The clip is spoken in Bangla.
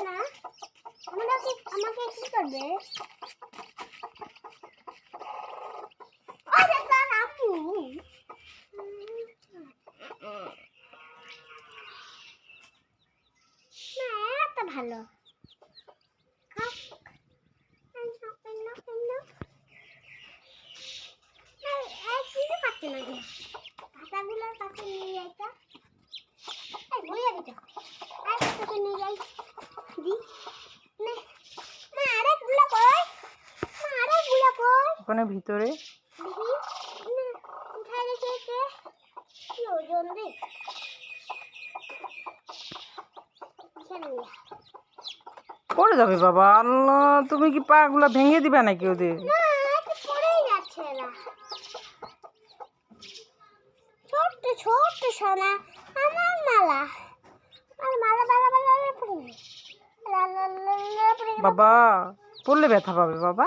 না আমাকে কি করবে আরে তার আপু না এটা ভালো খাও পাতাগুলোর কাছে নিয়ে যাইতা বইয়া দিতে তোকে নিয়ে যাই দি নে মা আরেকগুলো কই ওখানে ভিতরে দেখি না উঠাই রেখে কি ওজন রে পড়ে যাবে বাবা। আল্লাহ, তুমি কি পা গুলা ভেঙে দিবে নাকি ওদের? না এটা পড়েই যাচ্ছে না ছোট্ট সোনা আমার মালা পড়ে বাবা পড়লে ব্যথা পাবে বাবা।